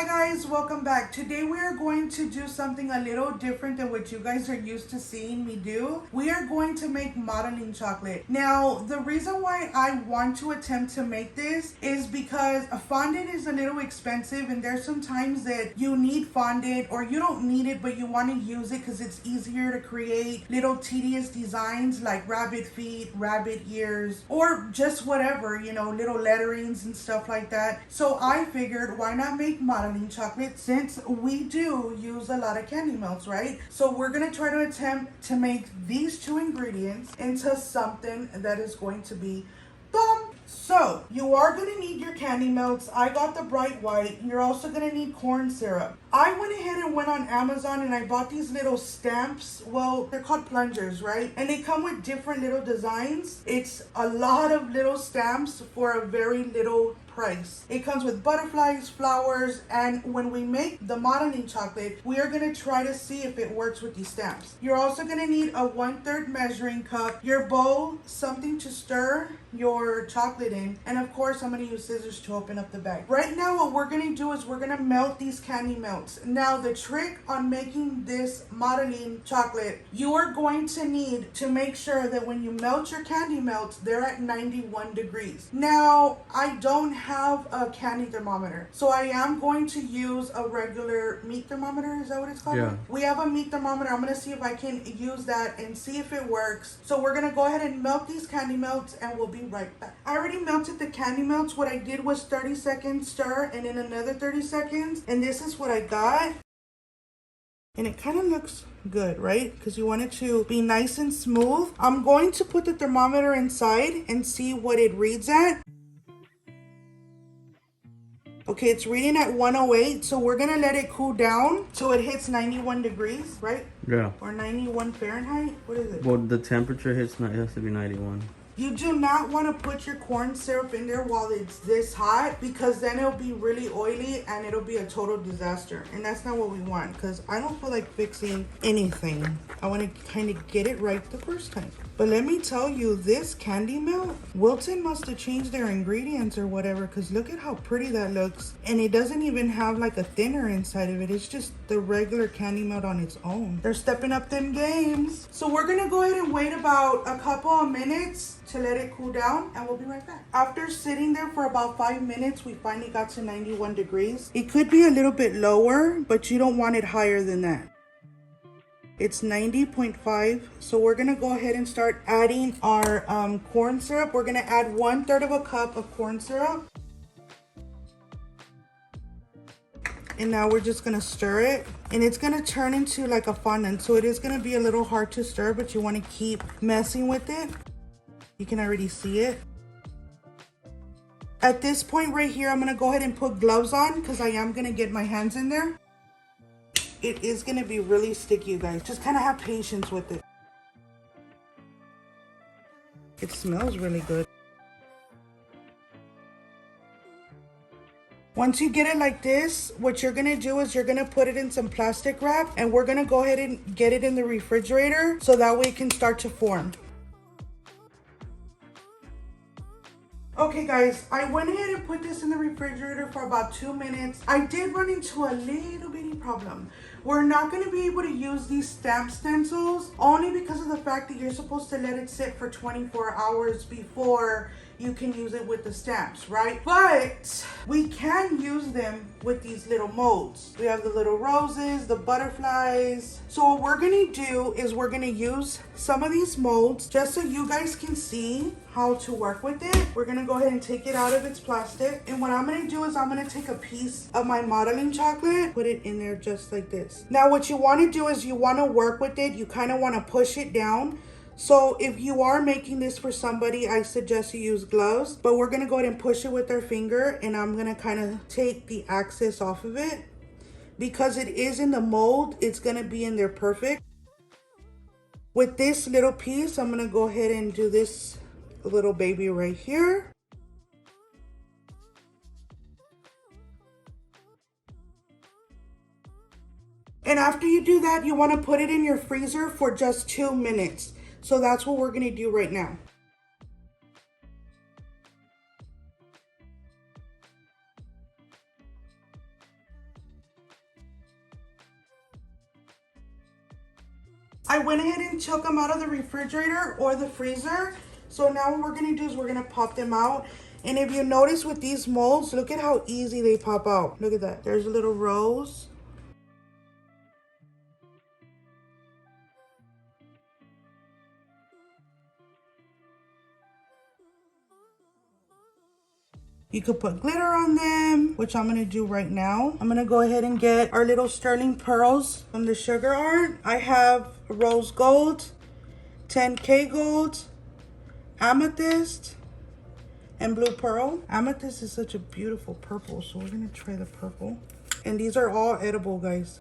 Hi guys, welcome back. Today we are going to do something a little different than what you guys are used to seeing me do. We are going to make modeling chocolate. Now, the reason why I want to attempt to make this is because a fondant is a little expensive, and there's some times that you need fondant or you don't need it but you want to use it because it's easier to create little tedious designs like rabbit feet, rabbit ears, or just whatever, you know, little letterings and stuff like that. So I figured, why not make modeling chocolate, since we do use a lot of candy melts, right? So we're gonna try to attempt to make these two ingredients into something that is going to be bomb. So you are gonna need your candy melts. I got the bright white. You're also gonna need corn syrup. I went ahead and went on Amazon and I bought these little stamps. Well, they're called plungers, right? And they come with different little designs. It's a lot of little stamps for a very little price. It comes with butterflies, flowers, and when we make the modeling chocolate, we are going to try to see if it works with these stamps. You're also going to need a 1/3 measuring cup, your bowl, something to stir your chocolate in, and of course I'm going to use scissors to open up the bag. Right now what we're going to do is we're going to melt these candy melts. Now the trick on making this modeling chocolate, you are going to need to make sure that when you melt your candy melts, they're at 91 degrees. Now I don't have a candy thermometer, so I am going to use a regular meat thermometer. Is that what it's called? Yeah. We have a meat thermometer. I'm going to see if I can use that and see if it works. So we're going to go ahead and melt these candy melts and we'll be right back. I already melted the candy melts. What I did was 30 seconds stir and then another 30 seconds, and this is what I got. And it kind of looks good, right? Because you want it to be nice and smooth. I'm going to put the thermometer inside and see what it reads at. Okay, it's reading at 108, so we're gonna let it cool down so it hits 91 degrees, right? Yeah. Or 91 Fahrenheit? What is it? Well, the temperature it has to be 91. You do not want to put your corn syrup in there while it's this hot, because then it'll be really oily and it'll be a total disaster. And that's not what we want, because I don't feel like fixing anything. I want to kind of get it right the first time. But let me tell you, this candy melt, Wilton must have changed their ingredients or whatever, because look at how pretty that looks. And it doesn't even have like a thinner inside of it. It's just the regular candy melt on its own. They're stepping up them games. So we're going to go ahead and wait about a couple of minutes to let it cool down, and we'll be right back. After sitting there for about 5 minutes, we finally got to 91 degrees. It could be a little bit lower, but you don't want it higher than that. It's 90.5. So we're gonna go ahead and start adding our corn syrup. We're gonna add 1/3 of a cup of corn syrup. And now we're just gonna stir it, and it's gonna turn into like a fondant. So it is gonna be a little hard to stir, but you wanna keep messing with it. You can already see it. At this point right here, I'm gonna go ahead and put gloves on because I am gonna get my hands in there. It is gonna be really sticky, you guys. Just kind of have patience with it. It smells really good. Once you get it like this, what you're gonna do is you're gonna put it in some plastic wrap, and we're gonna go ahead and get it in the refrigerator so that way it can start to form. Okay guys, I went ahead and put this in the refrigerator for about 2 minutes. I did run into a little bitty problem. We're not going to be able to use these stamp stencils only because of the fact that you're supposed to let it sit for 24 hours before you can use it with the stamps, right? But we can use them with these little molds. We have the little roses, the butterflies. So what we're gonna do is we're gonna use some of these molds just so you guys can see how to work with it. We're gonna go ahead and take it out of its plastic. And what I'm gonna do is I'm gonna take a piece of my modeling chocolate, put it in there just like this. Now what you wanna do is you wanna work with it. You kinda wanna push it down. So if you are making this for somebody, I suggest you use gloves, but we're gonna go ahead and push it with our finger, and I'm gonna kind of take the excess off of it. Because it is in the mold, it's gonna be in there perfect. With this little piece, I'm gonna go ahead and do this little baby right here. And after you do that, you wanna put it in your freezer for just 2 minutes. So that's what we're gonna do right now. I went ahead and took them out of the refrigerator or the freezer. So now what we're gonna do is we're gonna pop them out. And if you notice with these molds, look at how easy they pop out. Look at that. There's little rows. You could put glitter on them, which I'm gonna do right now. I'm gonna go ahead and get our little sterling pearls from the sugar art. I have rose gold, 10K gold, amethyst, and blue pearl. Amethyst is such a beautiful purple, so we're gonna try the purple. And these are all edible, guys.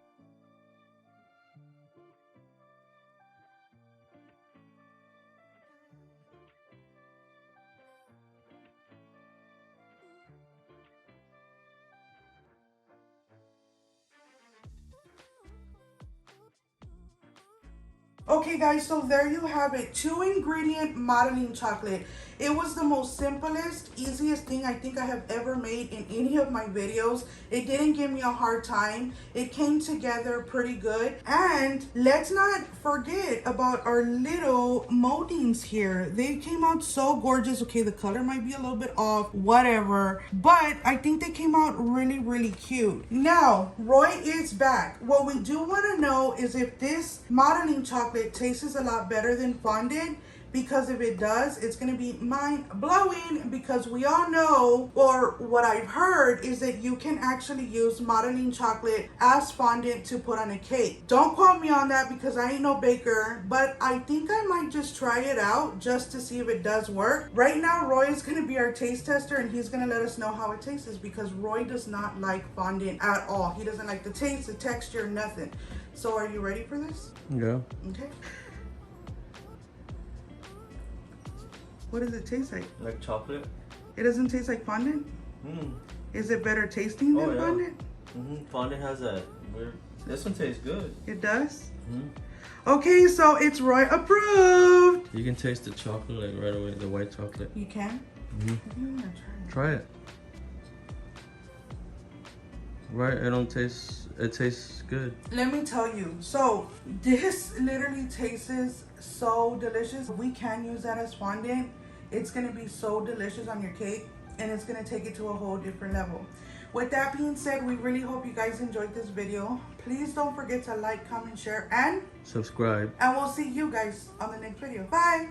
Okay guys, so there you have it. 2-ingredient modeling chocolate. It was the most simplest, easiest thing I think I have ever made in any of my videos. It didn't give me a hard time. It came together pretty good. And let's not forget about our little moldings here. They came out so gorgeous. Okay, the color might be a little bit off, whatever. But I think they came out really, really cute. Now, Roy is back. What we do want to know is if this modeling chocolate tastes a lot better than fondant, because if it does, it's going to be mind-blowing, because we all know, or what I've heard, is that you can actually use modeling chocolate as fondant to put on a cake. Don't quote me on that because I ain't no baker, but I think I might just try it out just to see if it does work. Right now, Roy is going to be our taste tester, and he's going to let us know how it tastes, because Roy does not like fondant at all. He doesn't like the taste, the texture, nothing. So are you ready for this? Yeah. Okay. What does it taste like? Like chocolate? It doesn't taste like fondant? Is it better tasting than fondant? Fondant has that weird... This one tastes good. It does? Okay, so it's Roy approved. You can taste the chocolate like right away, the white chocolate. You can? Mm-hmm. I'm gonna try Try it. Right, it tastes good. Let me tell you, so this literally tastes so delicious. We can use that as fondant. It's gonna be so delicious on your cake, and it's gonna take it to a whole different level. With that being said, we really hope you guys enjoyed this video. Please don't forget to like, comment, share, and subscribe. And we'll see you guys on the next video. Bye.